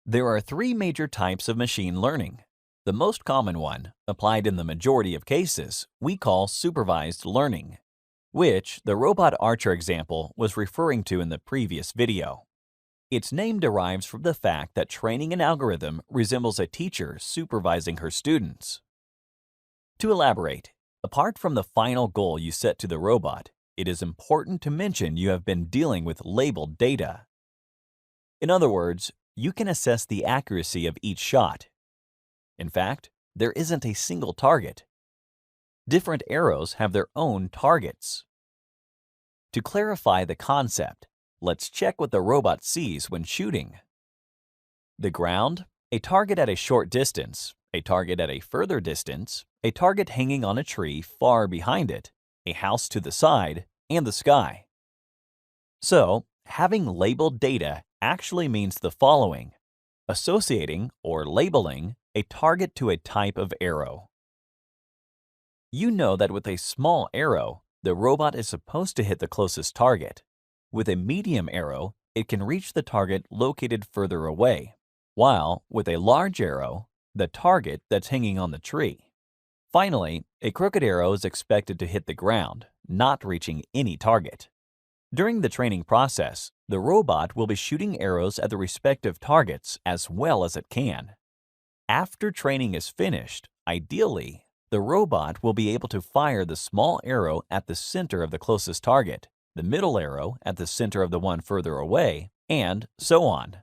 There are three major types of machine learning. The most common one, applied in the majority of cases, we call supervised learning, which the robot Archer example was referring to in the previous video. Its name derives from the fact that training an algorithm resembles a teacher supervising her students. To elaborate, apart from the final goal you set to the robot, it is important to mention you have been dealing with labeled data. In other words, you can assess the accuracy of each shot. In fact, there isn't a single target. Different arrows have their own targets. To clarify the concept, let's check what the robot sees when shooting. The ground, a target at a short distance, a target at a further distance, a target hanging on a tree far behind it, a house to the side, and the sky. So, having labeled data actually means the following: associating or labeling a target to a type of arrow. You know that with a small arrow, the robot is supposed to hit the closest target. With a medium arrow, it can reach the target located further away, while with a large arrow, the target that's hanging on the tree. Finally, a crooked arrow is expected to hit the ground, not reaching any target. During the training process, the robot will be shooting arrows at the respective targets as well as it can. After training is finished, ideally, the robot will be able to fire the small arrow at the center of the closest target, the middle arrow at the center of the one further away, and so on.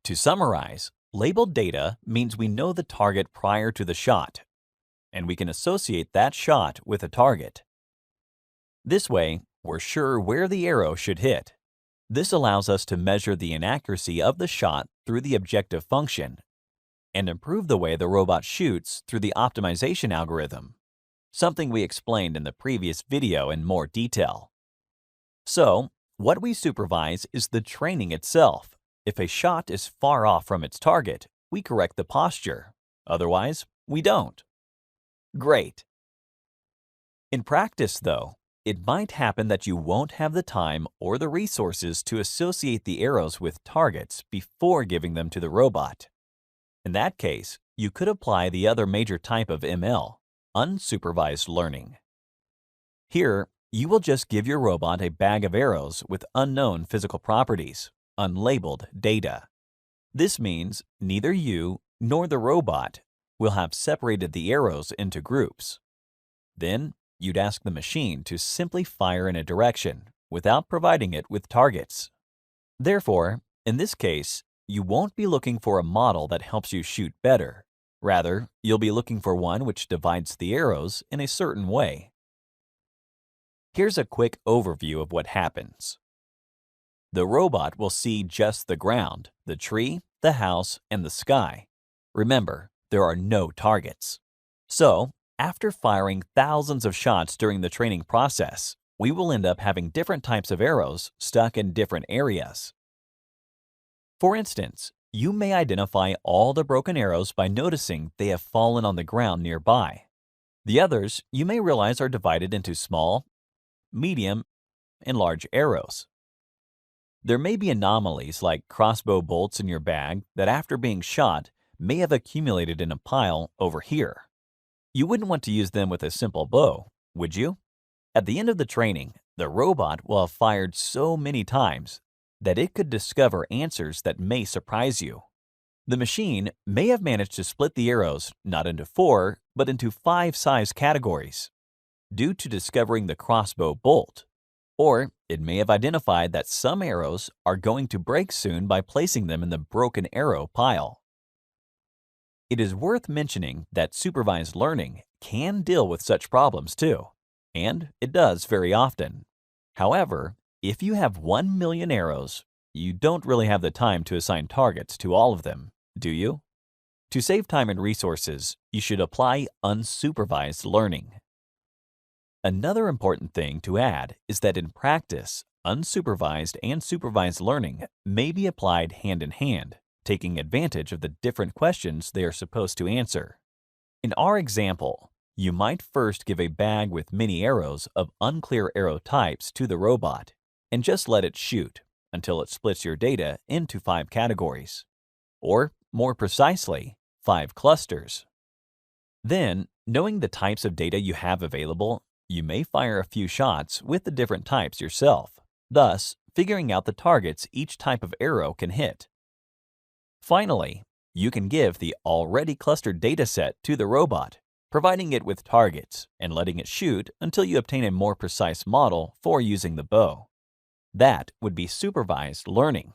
To summarize, labeled data means we know the target prior to the shot, and we can associate that shot with a target. This way, we're sure where the arrow should hit. This allows us to measure the inaccuracy of the shot through the objective function and improve the way the robot shoots through the optimization algorithm, something we explained in the previous video in more detail. So, what we supervise is the training itself. If a shot is far off from its target, we correct the posture. Otherwise, we don't. Great. In practice, though, it might happen that you won't have the time or the resources to associate the arrows with targets before giving them to the robot. In that case, you could apply the other major type of ML, unsupervised learning. Here, you will just give your robot a bag of arrows with unknown physical properties, unlabeled data. This means neither you nor the robot will have separated the arrows into groups. Then, you'd ask the machine to simply fire in a direction without providing it with targets. Therefore, in this case, you won't be looking for a model that helps you shoot better. Rather, you'll be looking for one which divides the arrows in a certain way. Here's a quick overview of what happens. The robot will see just the ground, the tree, the house, and the sky. Remember, there are no targets. So, after firing thousands of shots during the training process, we will end up having different types of arrows stuck in different areas. For instance, you may identify all the broken arrows by noticing they have fallen on the ground nearby. The others you may realize are divided into small, medium, and large arrows. There may be anomalies like crossbow bolts in your bag that after being shot may have accumulated in a pile over here. You wouldn't want to use them with a simple bow, would you? At the end of the training, the robot will have fired so many times that it could discover answers that may surprise you. The machine may have managed to split the arrows not into 4, but into 5 size categories due to discovering the crossbow bolt. Or it may have identified that some arrows are going to break soon by placing them in the broken arrow pile. It is worth mentioning that supervised learning can deal with such problems too, and it does very often. However, if you have 1 million arrows, you don't really have the time to assign targets to all of them, do you? To save time and resources, you should apply unsupervised learning. Another important thing to add is that in practice, unsupervised and supervised learning may be applied hand in hand, taking advantage of the different questions they are supposed to answer. In our example, you might first give a bag with many arrows of unclear arrow types to the robot and just let it shoot until it splits your data into 5 categories. or more precisely, 5 clusters. Then, knowing the types of data you have available, you may fire a few shots with the different types yourself, thus figuring out the targets each type of arrow can hit. Finally, you can give the already clustered dataset to the robot, providing it with targets and letting it shoot until you obtain a more precise model for using the bow. That would be supervised learning.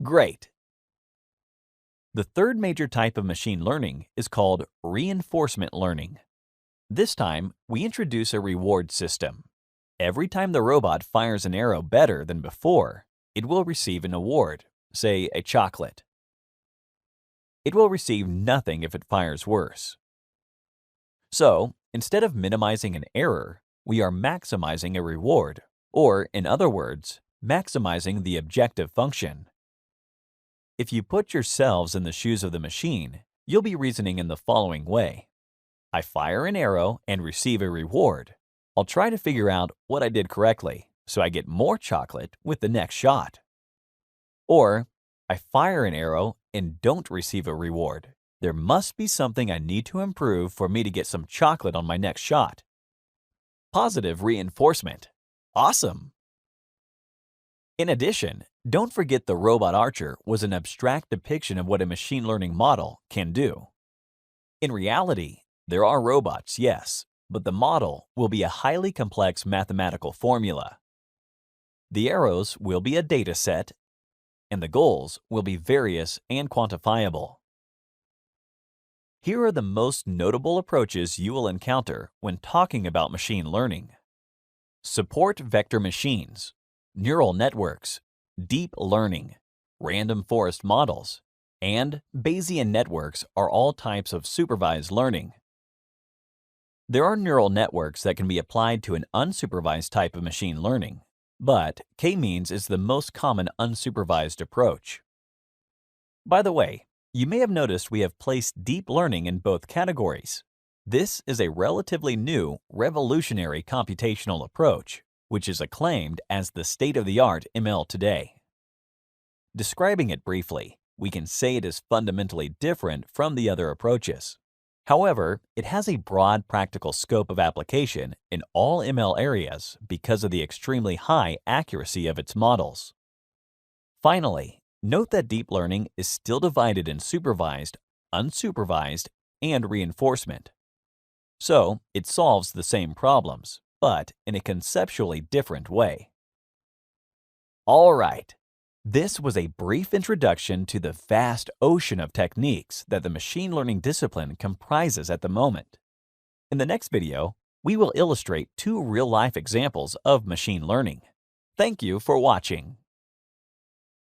Great! The third major type of machine learning is called reinforcement learning. This time, we introduce a reward system. Every time the robot fires an arrow better than before, it will receive an award, say a chocolate. It will receive nothing if it fires worse. So, instead of minimizing an error, we are maximizing a reward, or in other words, maximizing the objective function. If you put yourselves in the shoes of the machine, you'll be reasoning in the following way. I fire an arrow and receive a reward. I'll try to figure out what I did correctly, so I get more chocolate with the next shot. Or, I fire an arrow and don't receive a reward. There must be something I need to improve for me to get some chocolate on my next shot. Positive reinforcement. Awesome! In addition, don't forget the robot archer was an abstract depiction of what a machine learning model can do. In reality, there are robots, yes, but the model will be a highly complex mathematical formula. The arrows will be a data set, and the goals will be various and quantifiable. Here are the most notable approaches you will encounter when talking about machine learning. Support vector machines, neural networks, deep learning, random forest models, and Bayesian networks are all types of supervised learning. There are neural networks that can be applied to an unsupervised type of machine learning, but K-means is the most common unsupervised approach. By the way, you may have noticed we have placed deep learning in both categories. This is a relatively new, revolutionary computational approach, which is acclaimed as the state-of-the-art ML today. Describing it briefly, we can say it is fundamentally different from the other approaches. However, it has a broad practical scope of application in all ML areas because of the extremely high accuracy of its models. Finally, note that deep learning is still divided in supervised, unsupervised, and reinforcement. So, it solves the same problems, but in a conceptually different way. All right. This was a brief introduction to the vast ocean of techniques that the machine learning discipline comprises at the moment. In the next video, we will illustrate 2 real-life examples of machine learning. Thank you for watching.